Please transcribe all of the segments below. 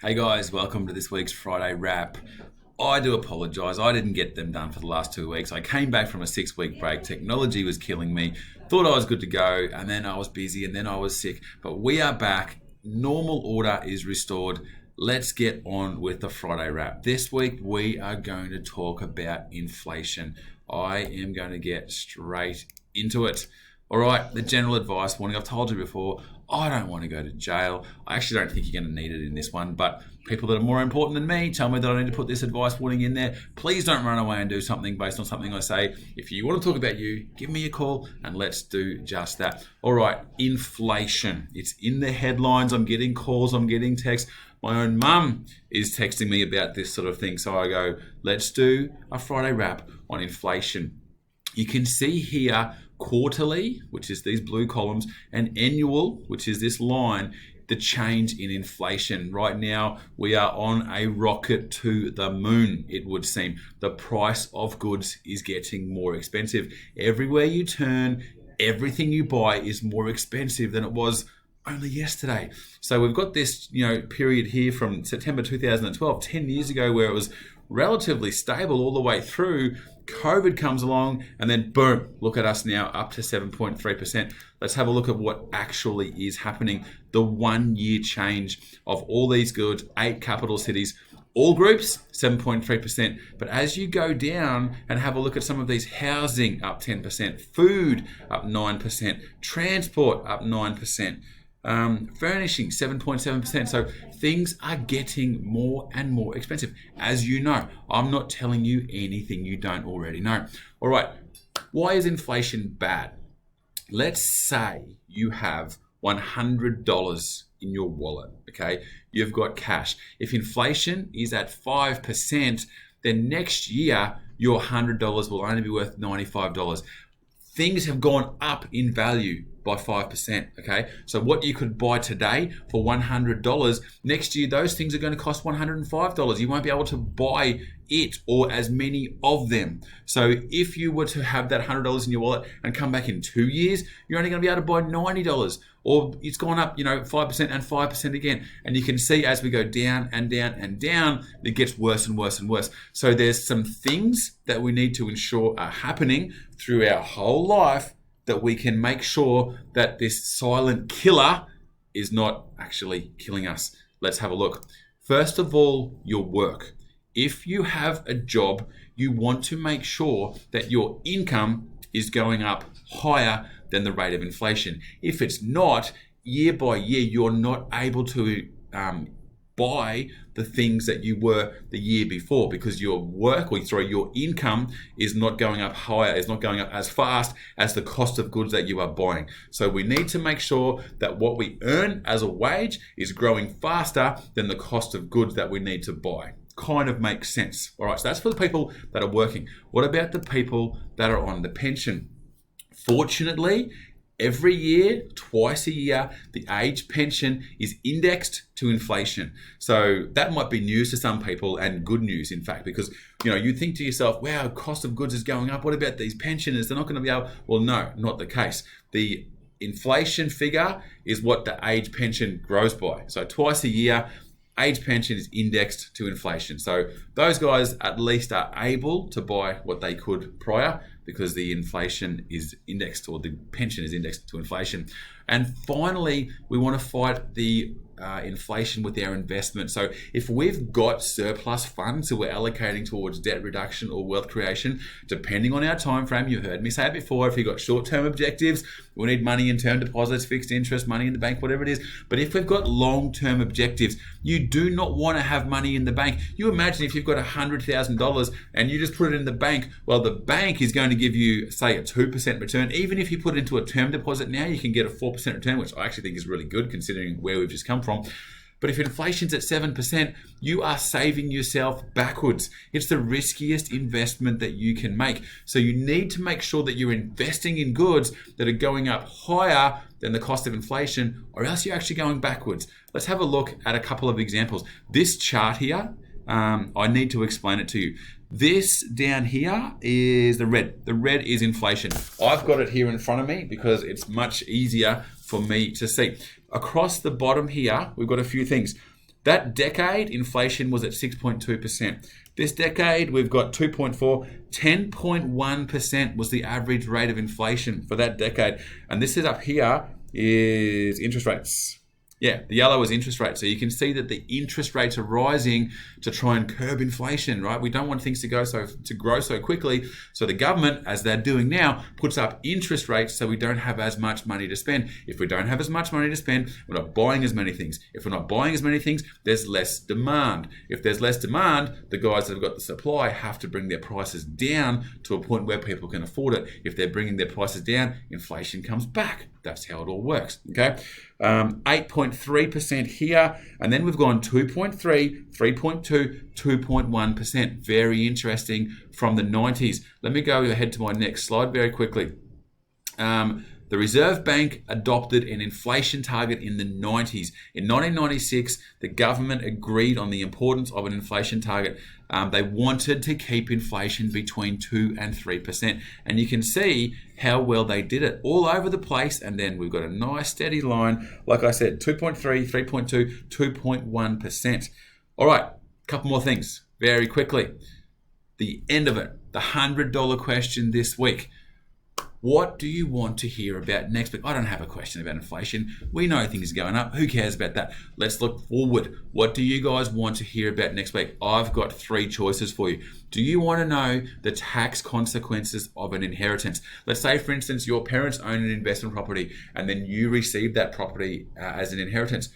Hey guys, welcome to this week's Friday wrap. I do apologise, I didn't get them done for the last 2 weeks. I came back from a 6 week break, technology was killing me, thought I was good to go, and then I was busy, and then I was sick. But we are back, normal order is restored. Let's get on with the Friday wrap. This week we are going to talk about inflation. I am going to get straight into it. All right, the general advice warning, I've told you before, I don't want to go to jail. I actually don't think you're going to need it in this one, but people that are more important than me tell me that I need to put this advice warning in there. Please don't run away and do something based on something I say. If you want to talk about you, give me a call and let's do just that. All right, inflation. It's in the headlines. I'm getting calls, I'm getting texts. My own mum is texting me about this sort of thing. So I go, let's do a Friday wrap on inflation. You can see here quarterly, which is these blue columns, and annual, which is this line, the change in inflation. Right now, we are on a rocket to the moon, it would seem. The price of goods is getting more expensive. Everywhere you turn, everything you buy is more expensive than it was only yesterday. So we've got this, period here from September 2012, 10 years ago, where it was relatively stable all the way through. COVID comes along and then boom, look at us now up to 7.3%. Let's have a look at what actually is happening. The 1 year change of all these goods, 8 capital cities, all groups, 7.3%. But as you go down and have a look at some of these, housing up 10%, food up 9%, transport up 9%. Furnishing 7.7%. So things are getting more and more expensive. As you know, I'm not telling you anything you don't already know. All right, why is inflation bad? Let's say you have $100 in your wallet, okay? You've got cash. If inflation is at 5%, then next year your $100 will only be worth $95. Things have gone up in value by 5%, okay? So what you could buy today for $100, next year those things are going to cost $105. You won't be able to buy it or as many of them. So if you were to have that $100 in your wallet and come back in 2 years, you're only going to be able to buy $90, or it's gone up, 5% and 5% again. And you can see as we go down and down and down, it gets worse and worse and worse. So there's some things that we need to ensure are happening through our whole life that we can make sure that this silent killer is not actually killing us. Let's have a look. First of all, your work. If you have a job, you want to make sure that your income is going up higher than the rate of inflation. If it's not, year by year, you're not able to buy the things that you were the year before because your your income is not going up higher, is not going up as fast as the cost of goods that you are buying. So we need to make sure that what we earn as a wage is growing faster than the cost of goods that we need to buy. Kind of makes sense. All right, so that's for the people that are working. What about the people that are on the pension? Fortunately, every year, twice a year, the age pension is indexed to inflation. So that might be news to some people, and good news, in fact, because you think to yourself, wow, cost of goods is going up. What about these pensioners? They're not going to be able. Well, no, not the case. The inflation figure is what the age pension grows by. So twice a year, age pension is indexed to inflation. So those guys at least are able to buy what they could prior, because the inflation is indexed, or the pension is indexed to inflation. And finally, we want to fight the inflation with our investment. So if we've got surplus funds that we're allocating towards debt reduction or wealth creation, depending on our time frame, you've heard me say it before, if you've got short-term objectives, we need money in term deposits, fixed interest, money in the bank, whatever it is. But if we've got long-term objectives, you do not want to have money in the bank. You imagine if you've got $100,000 and you just put it in the bank, well, the bank is going to give you, say, a 2% return. Even if you put it into a term deposit now, you can get a 4% return, which I actually think is really good considering where we've just come from. But if inflation's at 7%, you are saving yourself backwards. It's the riskiest investment that you can make. So you need to make sure that you're investing in goods that are going up higher than the cost of inflation, or else you're actually going backwards. Let's have a look at a couple of examples. This chart here, I need to explain it to you. This down here is the red. The red is inflation. I've got it here in front of me because it's much easier for me to see. Across the bottom here, we've got a few things. That decade, inflation was at 6.2%. This decade, we've got 2.4, 10.1% was the average rate of inflation for that decade. And this is up here is interest rates. Yeah, the yellow is interest rates. So you can see that the interest rates are rising to try and curb inflation, right? We don't want things to grow so quickly. So the government, as they're doing now, puts up interest rates so we don't have as much money to spend. If we don't have as much money to spend, we're not buying as many things. If we're not buying as many things, there's less demand. If there's less demand, the guys that have got the supply have to bring their prices down to a point where people can afford it. If they're bringing their prices down, inflation comes back. That's how it all works, okay? 8.3% here, and then we've gone 2.3, 3.2, 2.1%. Very interesting from the 90s. Let me go ahead to my next slide very quickly. The Reserve Bank adopted an inflation target in the 90s. In 1996, the government agreed on the importance of an inflation target. They wanted to keep inflation between 2 and 3%. And you can see how well they did it all over the place. And then we've got a nice steady line. Like I said, 2.3, 3.2, 2.1%. All right, a couple more things very quickly. The end of it, the $100 question this week. What do you want to hear about next week? I don't have a question about inflation. We know things are going up. Who cares about that? Let's look forward. What do you guys want to hear about next week? I've got 3 choices for you. Do you want to know the tax consequences of an inheritance? Let's say, for instance, your parents own an investment property and then you receive that property as an inheritance.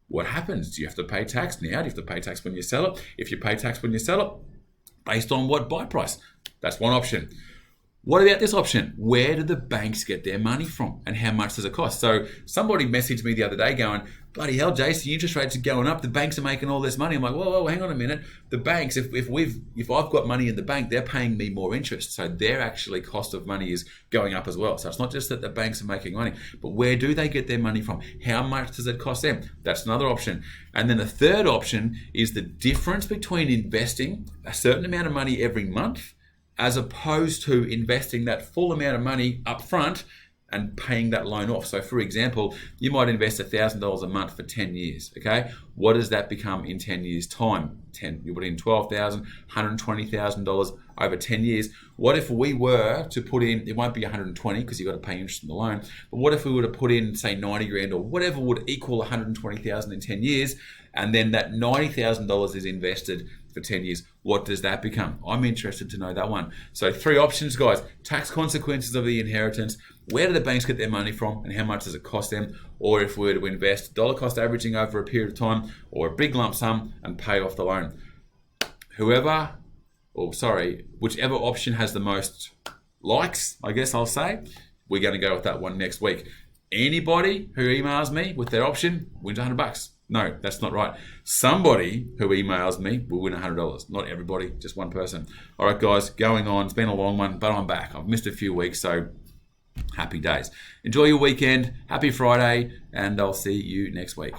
What happens? Do you have to pay tax now? Do you have to pay tax when you sell it? If you pay tax when you sell it, based on what buy price? That's one option. What about this option? Where do the banks get their money from and how much does it cost? So somebody messaged me the other day going, bloody hell, Jace, the interest rates are going up. The banks are making all this money. I'm like, whoa, hang on a minute. The banks, if I've got money in the bank, they're paying me more interest. So their actually cost of money is going up as well. So it's not just that the banks are making money, but where do they get their money from? How much does it cost them? That's another option. And then the third option is the difference between investing a certain amount of money every month as opposed to investing that full amount of money up front and paying that loan off. So for example, you might invest $1,000 a month for 10 years, okay? What does that become in 10 years' time? You put in $12,000, $120,000 over 10 years. What if we were to put in, it won't be 120 because you've got to pay interest on the loan, but what if we were to put in, say, 90 grand or whatever would equal 120,000 in 10 years, and then that $90,000 is invested for 10 years. What does that become? I'm interested to know that one. So 3 options, guys. Tax consequences of the inheritance. Where do the banks get their money from and how much does it cost them? Or if we were to invest dollar cost averaging over a period of time or a big lump sum and pay off the loan. Whichever option has the most likes, I guess I'll say, we're going to go with that one next week. Anybody who emails me with their option wins $100. No, that's not right. Somebody who emails me will win $100. Not everybody, just one person. All right, guys, going on. It's been a long one, but I'm back. I've missed a few weeks, so happy days. Enjoy your weekend. Happy Friday, and I'll see you next week.